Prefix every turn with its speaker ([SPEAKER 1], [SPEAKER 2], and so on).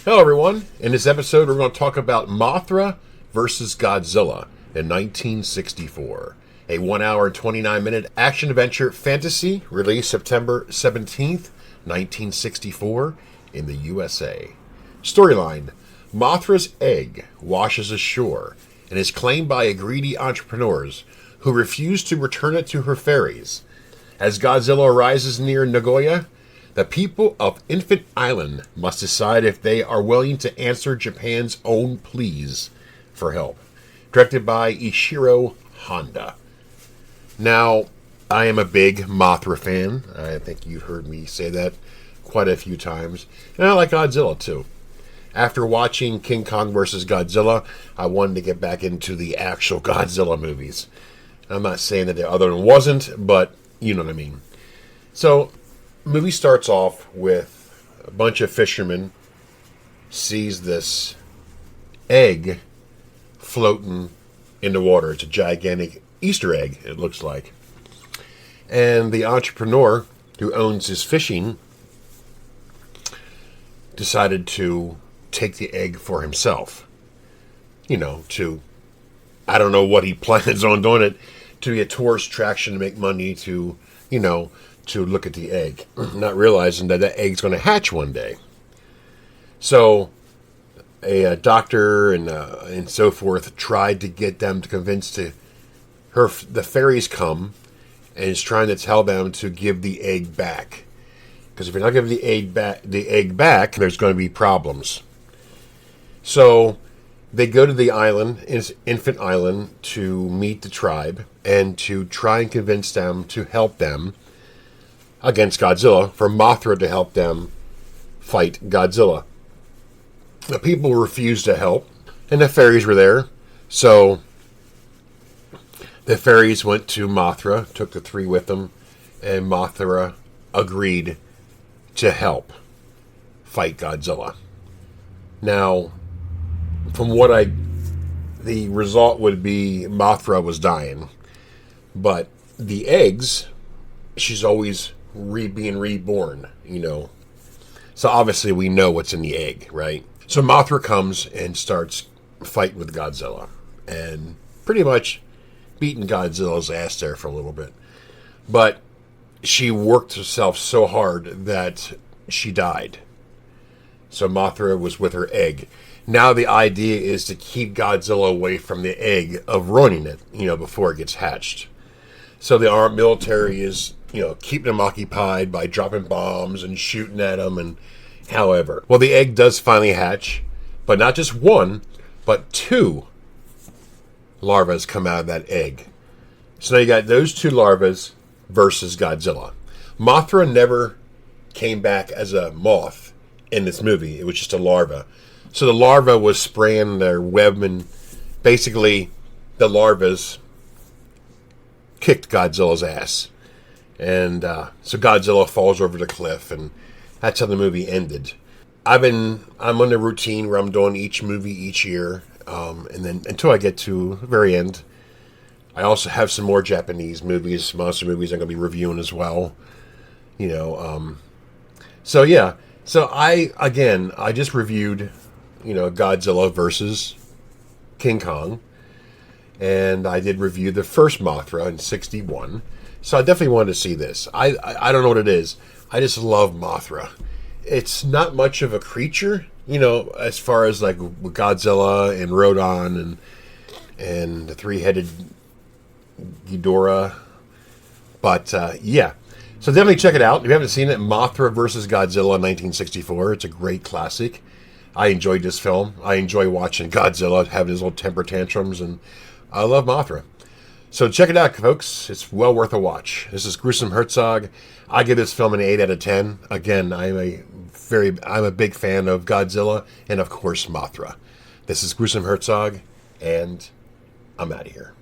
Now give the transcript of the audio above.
[SPEAKER 1] Hello, everyone. In this episode, we're going to talk about Mothra versus Godzilla in 1964. A 1 hour and 29-minute action-adventure fantasy released September 17th, 1964 in the USA. Storyline: Mothra's egg washes ashore and is claimed by greedy entrepreneurs who refuse to return it to her fairies. As Godzilla arises near Nagoya, the people of Infant Island must decide if they are willing to answer Japan's own pleas for help. Directed by Ishirô Honda. Now, I am a big Mothra fan. I think you've heard me say that quite a few times. And I like Godzilla, too. After watching King Kong vs. Godzilla, I wanted to get back into the actual Godzilla movies. I'm not saying that the other one wasn't, but you know what I mean. So, movie starts off with a bunch of fishermen sees this egg floating in the water. It's a gigantic Easter egg, it looks like. And the entrepreneur who owns his fishing decided to take the egg for himself. I don't know what he plans on doing it, to get tourist traction, to make money, to look at the egg, not realizing that egg's going to hatch one day. So, a doctor and so forth tried to get them to convince the fairies come, and is trying to tell them to give the egg back, because if you're not giving the egg back, there's going to be problems. So, they go to the island, Infant Island, to meet the tribe and to try and convince them to help them against Godzilla, for Mothra to help them fight Godzilla. The people refused to help, and the fairies were there. So the fairies went to Mothra, took the three with them, and Mothra agreed to help fight Godzilla. Now, from the result would be Mothra was dying, but the eggs, she's always being reborn, So obviously we know what's in the egg, right? So Mothra comes and starts fighting with Godzilla, and pretty much beating Godzilla's ass there for a little bit. But she worked herself so hard that she died. So Mothra was with her egg. Now the idea is to keep Godzilla away from the egg, of ruining it, before it gets hatched. So the armed military is, keeping them occupied by dropping bombs and shooting at them. And however, well, the egg does finally hatch, but not just one, but two larvas come out of that egg. So now you got those two larvas versus Godzilla. Mothra never came back as a moth in this movie. It was just a larva. So the larva was spraying their web, and basically the larvas kicked Godzilla's ass. And so Godzilla falls over the cliff, and that's how the movie ended. I'm on the routine where I'm doing each movie each year, and then until I get to the very end. I also have some more Japanese movies, monster movies I'm going to be reviewing as well. So yeah. So I just reviewed, Godzilla versus King Kong. And I did review the first Mothra in 1961. So I definitely wanted to see this. I don't know what it is. I just love Mothra. It's not much of a creature, as far as like Godzilla and Rodan and the three-headed Ghidorah. But yeah. So definitely check it out. If you haven't seen it, Mothra vs. Godzilla in 1964. It's a great classic. I enjoyed this film. I enjoy watching Godzilla having his little temper tantrums, and I love Mothra. So check it out, folks. It's well worth a watch. This is Gruesome Herzog. I give this film an 8 out of 10. Again, I'm a big fan of Godzilla and, of course, Mothra. This is Gruesome Herzog, and I'm out of here.